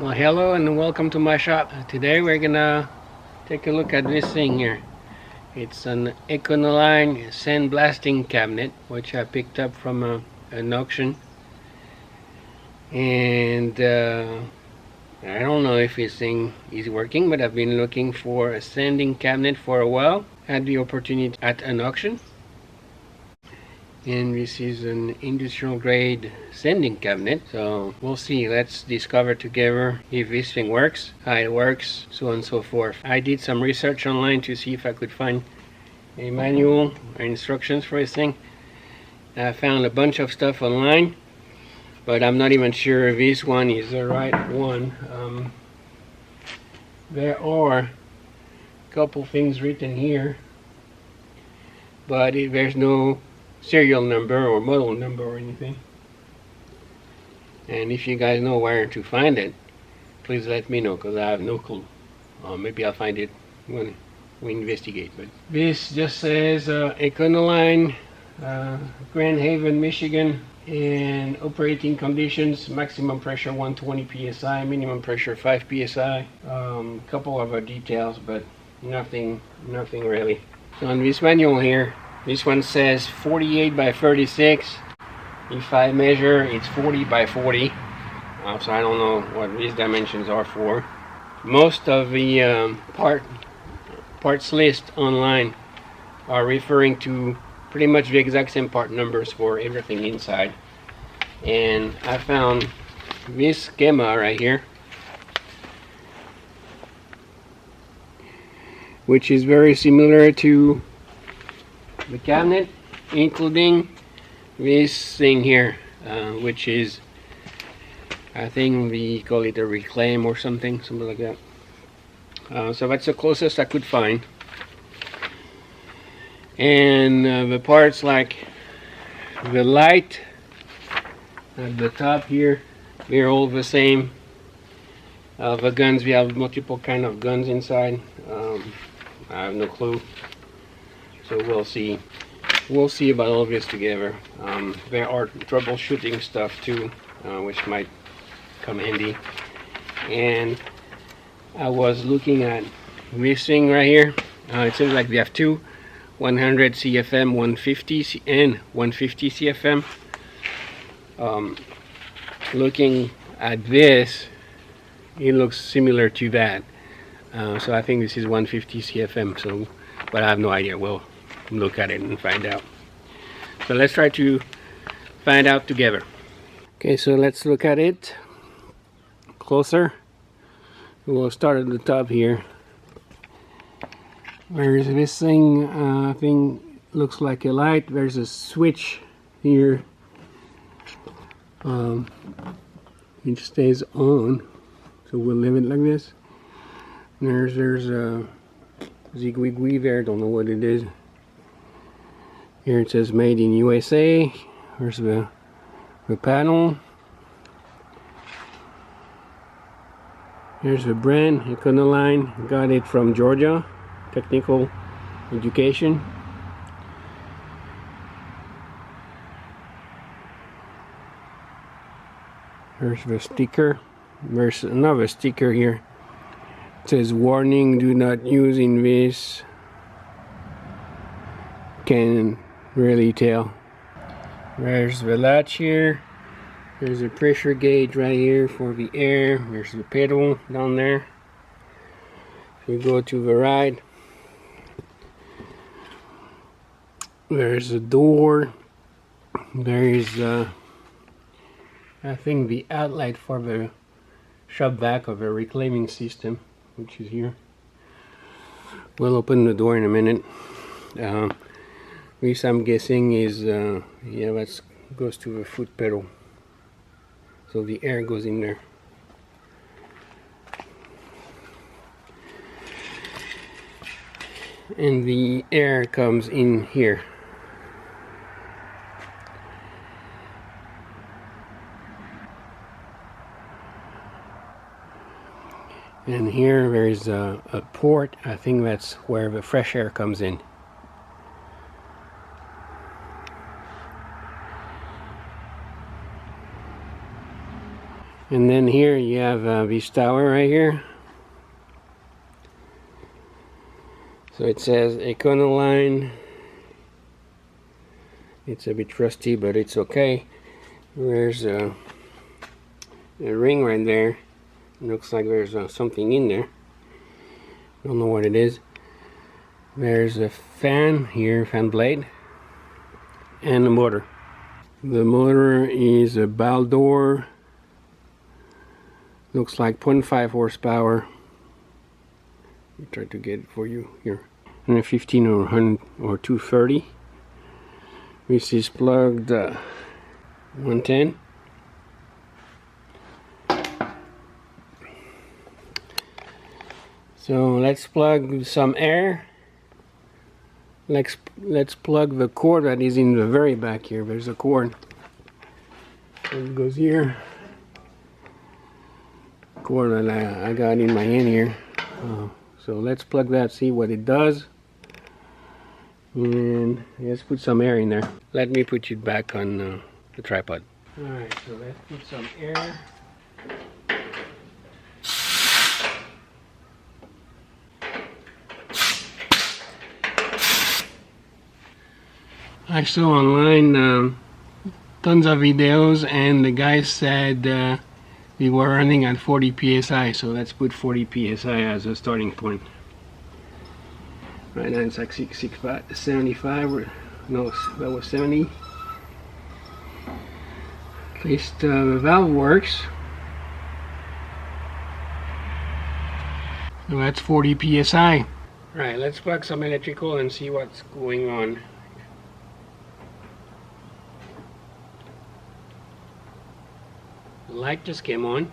Well, hello and welcome to my shop. Today we're gonna take a look at this thing here. It's an Econoline sandblasting cabinet, which I picked up from an auction. And I don't know if this thing is working, but I've been looking for a sanding cabinet for a while. Had the opportunity at an auction. And this is an industrial grade sanding cabinet, so we'll see. Let's discover together if this thing works, how it works, so on and so forth. I did some research online to see if I could find a manual or instructions for this thing. I found a bunch of stuff online, but I'm not even sure if this one is the right one. There are a couple things written here, but there's no serial number or model number or anything. And if you guys know where to find it, please let me know, because I have no clue. Maybe I'll find it when we investigate. But this just says Econoline, Grand Haven, Michigan, and operating conditions: maximum pressure 120 psi, minimum pressure 5 psi. Couple of details, but nothing really. So on this manual here, this one says 48 by 36. If I measure, it's 40 by 40. So I don't know what these dimensions are for. Most of the parts list online are referring to pretty much the exact same part numbers for everything inside. And I found this schema right here, which is very similar to the cabinet, including this thing here, which is, I think we call it a reclaim or something like that. So that's the closest I could find. And the parts like the light at the top here, they're all the same. The guns, we have multiple kind of guns inside. I have no clue. So we'll see about all of this together. There are troubleshooting stuff too, which might come handy. And I was looking at this thing right here. It seems like we have two 100 CFM 150 and 150 CFM. Looking at this, it looks similar to that. So I think this is 150 CFM. So, but I have no idea. Well, look at it and find out. So let's try to find out together. Okay, so let's look at it closer. We'll start at the top here. Where is this thing? Looks like a light. There's a switch here. It stays on, so we'll leave it like this. There's a zigwigwi there. Don't know what it is. Here it says made in USA. There's the panel. Here's the brand, Econoline. Got it from Georgia Technical Education. Here's the sticker. There's another sticker here. It says warning, do not use in this. Can really tell. There's the latch here. There's a pressure gauge right here for the air. There's the pedal down there. If we go to the right, there's a door. There's I think the outlet for the shop vac of a reclaiming system, which is here. We'll open the door in a minute. This I'm guessing is yeah, that goes to the foot pedal, so the air goes in there. And the air comes in here. And here there's a port. I think that's where the fresh air comes in. And then here you have this tower right here. So it says Econoline. It's a bit rusty, but it's okay. There's a ring right there. Looks like there's something in there. Don't know what it is. There's a fan here, fan blade, and a motor. The motor is a Baldor. Looks like 0.5 horsepower. I'll try to get it for you here. 115 or 100 or 230. This is plugged 110. So let's plug some air. Let's plug the cord that is in the very back here. There's a cord. It goes here. Cord that I got in my hand here. So let's plug that, see what it does. And let's put some air in there. Let me put it back on the tripod. Alright, so let's put some air. I saw online tons of videos, and the guy said we were running at 40 psi, so let's put 40 psi as a starting point. Right now it's like 75, no, that was 70. At least the valve works. So that's 40 psi. Right, let's plug some electrical and see what's going on. The light just came on.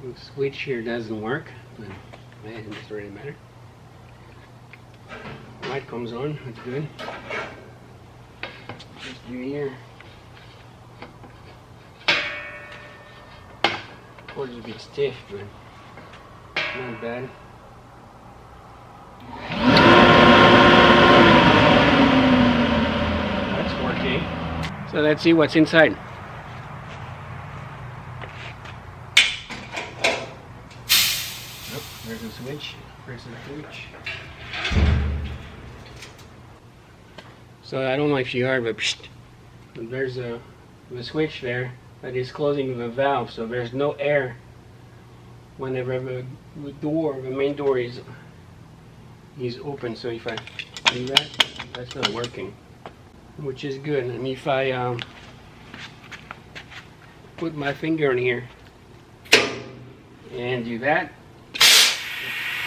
The switch here doesn't work, but it doesn't really matter. Light comes on, that's good. Just do here. Cord is a bit stiff, but not bad. That's working. So let's see what's inside. Oh, there's a switch. Press the switch. So I don't know if you heard, but there's the switch there that is closing the valve, so there's no air whenever the main door is open. So if I do that, that's not working, which is good. And if I put my finger in here and do that,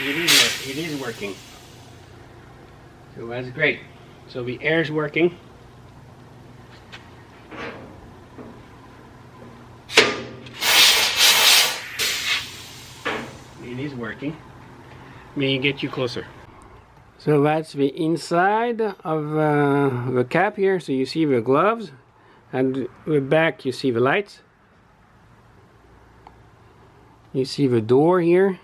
it is working. So that's great. So the air is working. It is working. Let me get you closer. So that's the inside of the cap here. So you see the gloves, and the back you see the lights. You see the door here,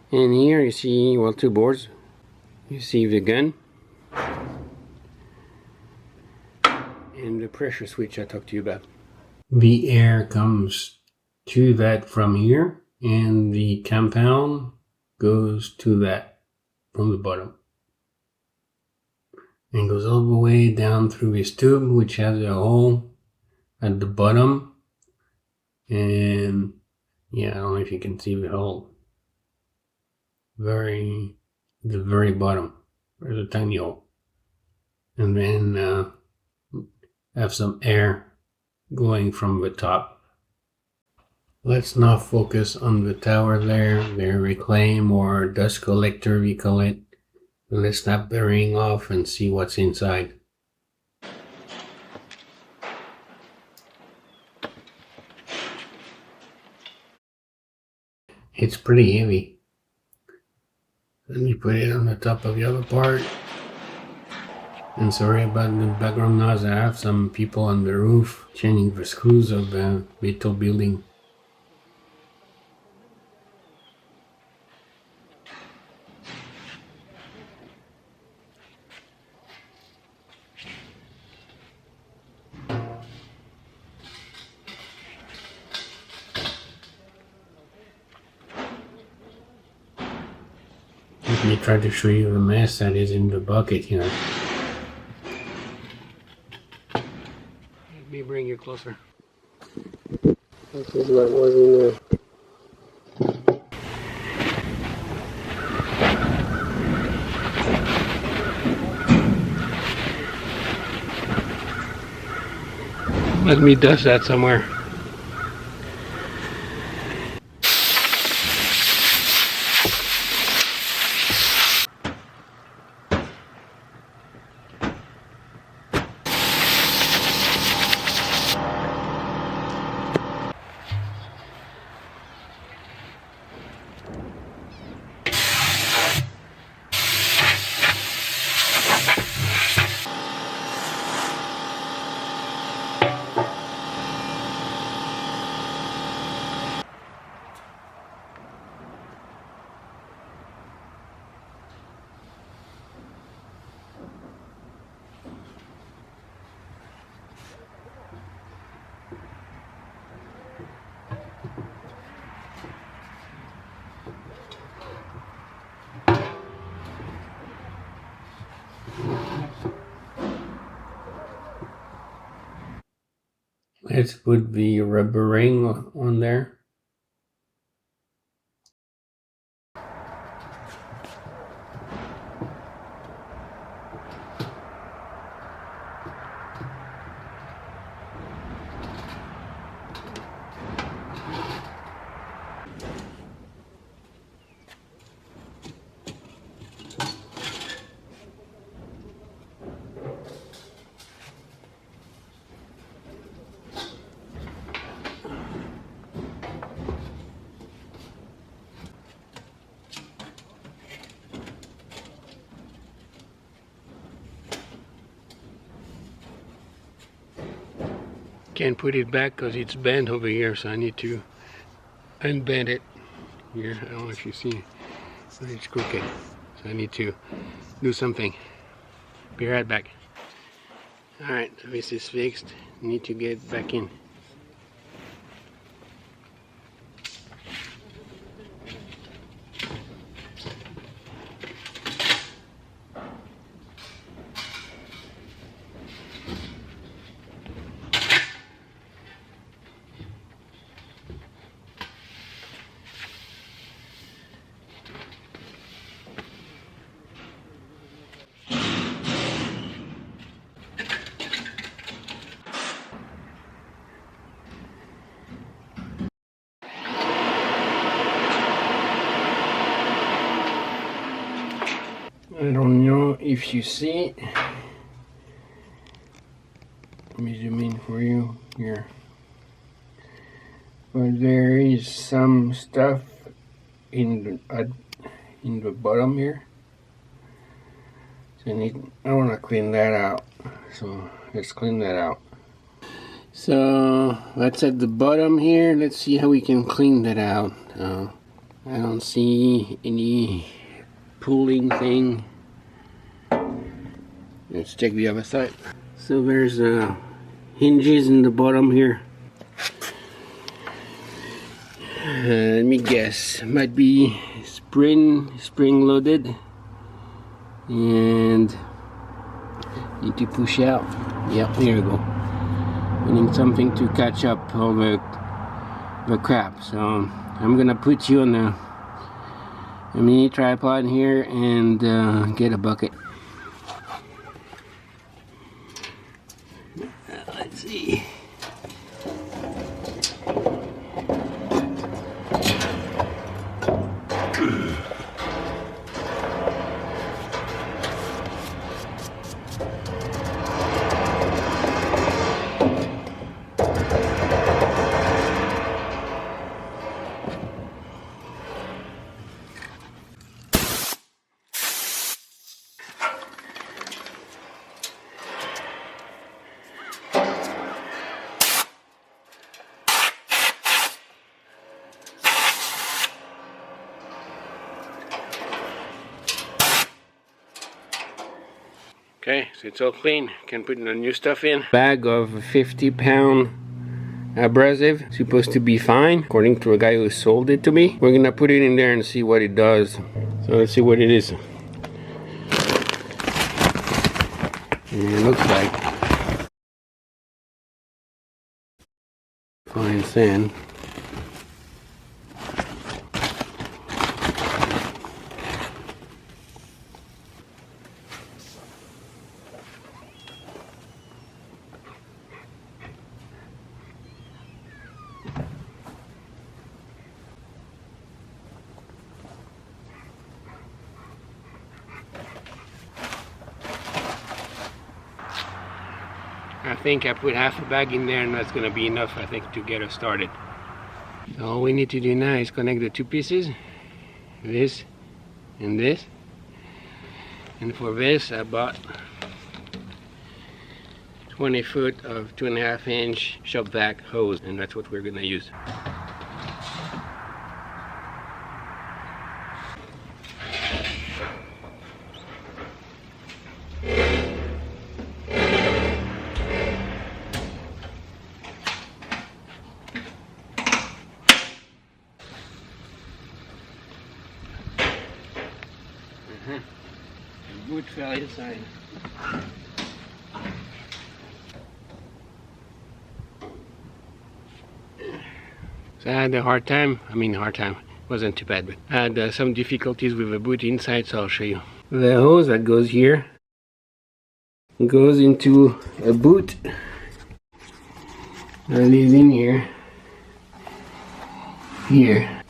and here you see, well, two boards. You see the gun and the pressure switch I talked to you about. The air comes to that from here, and the compound goes to that from the bottom, and goes all the way down through this tube, which has a hole at the bottom. And yeah, I don't know if you can see the hole. The very bottom, there's a tiny hole, and then have some air going from the top. Let's now focus on the tower there, the reclaim or dust collector we call it. Let's snap the ring off and see what's inside. It's pretty heavy. Let me put it on the top of the other part. And sorry about the background noise. I have some people on the roof changing the screws of the metal building. Let me try to show you the mess that is in the bucket here. Let me bring you closer. This is what was in there. Let me dust that somewhere. Let's put the rubber ring on there. Can't put it back because it's bent over here, so I need to unbend it here. I don't know if you see, but it's crooked, so I need to do something. Be right back. Alright, so this is fixed. Need to get back in. I don't know if you see. Let me zoom in for you here. But there is some stuff in the bottom here. So I want to clean that out. So let's clean that out. So that's at the bottom here. Let's see how we can clean that out. I don't see any pulling thing. Let's check the other side. So there's hinges in the bottom here. Let me guess, might be spring loaded, and need to push out. Yep, there we go. I need something to catch up all the crap. So I'm gonna put you on a mini tripod here and get a bucket. Let's see. Okay, so it's all clean. Can put the new stuff in. Bag of 50-pound abrasive. Supposed to be fine, according to a guy who sold it to me. We're gonna put it in there and see what it does. So let's see what it is. And it looks like fine sand. I think I put half a bag in there and that's gonna be enough, I think, to get us started. So all we need to do now is connect the two pieces, this and this. And for this I bought 20 foot of 2.5 inch shop vac hose, and that's what we're gonna use. The boot fell inside. So I had a hard time, wasn't too bad, but I had some difficulties with the boot inside, so I'll show you. The hose that goes here goes into a boot that is in here.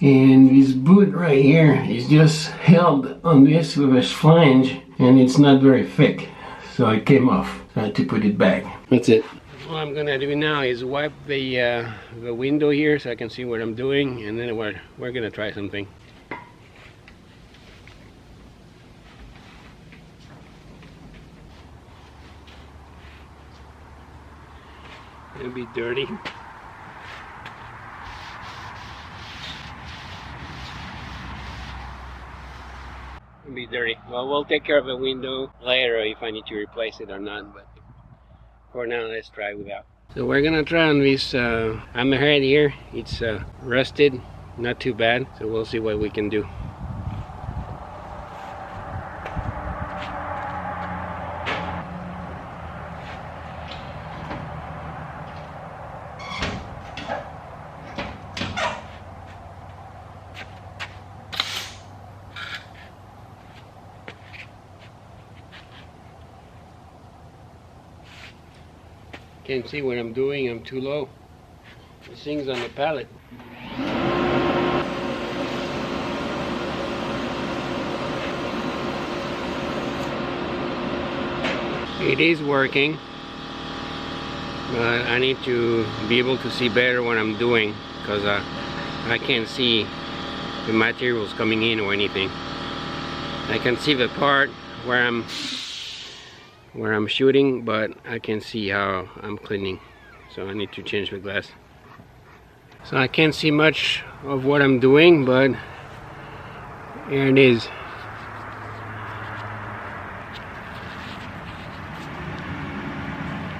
And this boot right here is just held on this with a flange, and it's not very thick, so it came off. So I had to put it back. That's it. All I'm gonna do now is wipe the window here so I can see what I'm doing, and then we're gonna try something. It'll be dirty. It'll be dirty. Well, we'll take care of the window later if I need to replace it or not, but for now let's try without. So we're gonna try on this hammerhead here. It's rusted, not too bad, so we'll see what we can do. Can't see what I'm doing, I'm too low. This thing's on the pallet. It is working, but I need to be able to see better what I'm doing, because I can't see the materials coming in or anything. I can see the part where I'm shooting, but I can see how I'm cleaning, so I need to change the glass. So I can't see much of what I'm doing, but here it is.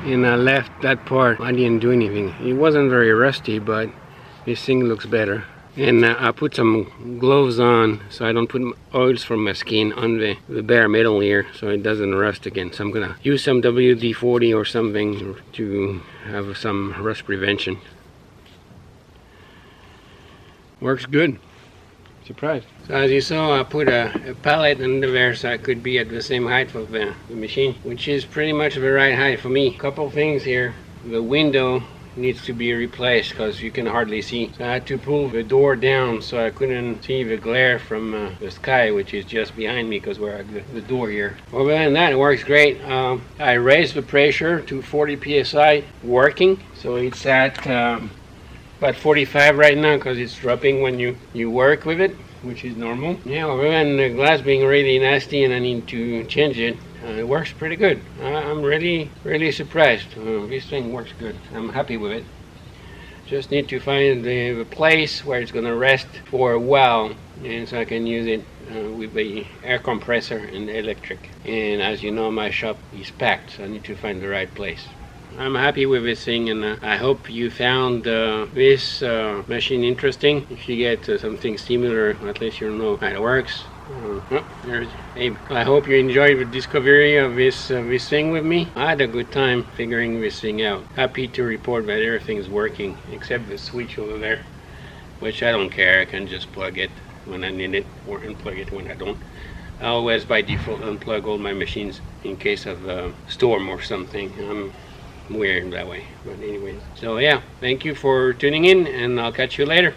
And I left that part. I didn't do anything. It wasn't very rusty, but this thing looks better. And I put some gloves on so I don't put oils from my skin on the bare metal here, so it doesn't rust again. So I'm gonna use some WD-40 or something to have some rust prevention. Works good. Surprised. So as you saw, I put a pallet under there so I could be at the same height of the machine, which is pretty much the right height for me. Couple things here. The window needs to be replaced because you can hardly see. So I had to pull the door down so I couldn't see the glare from the sky, which is just behind me because we're at the door here. Other than that, it works great. I raised the pressure to 40 psi, working. So it's at about 45 right now because it's dropping when you work with it, which is normal. Yeah, other than the glass being really nasty and I need to change it, it works pretty good. I'm really surprised. This thing works good. I'm happy with it. Just need to find the place where it's gonna rest for a while, and so I can use it with the air compressor and the electric. And as you know, my shop is packed, so I need to find the right place. I'm happy with this thing, and I hope you found this machine interesting. If you get something similar, at least you know how it works. Hey, I hope you enjoyed the discovery of this thing with me. I had a good time figuring this thing out. Happy to report that everything's working except the switch over there, which I don't care. I can just plug it when I need it or unplug it when I don't. I always by default unplug all my machines in case of a storm or something. I'm weird that way. But anyways, so yeah, thank you for tuning in, and I'll catch you later.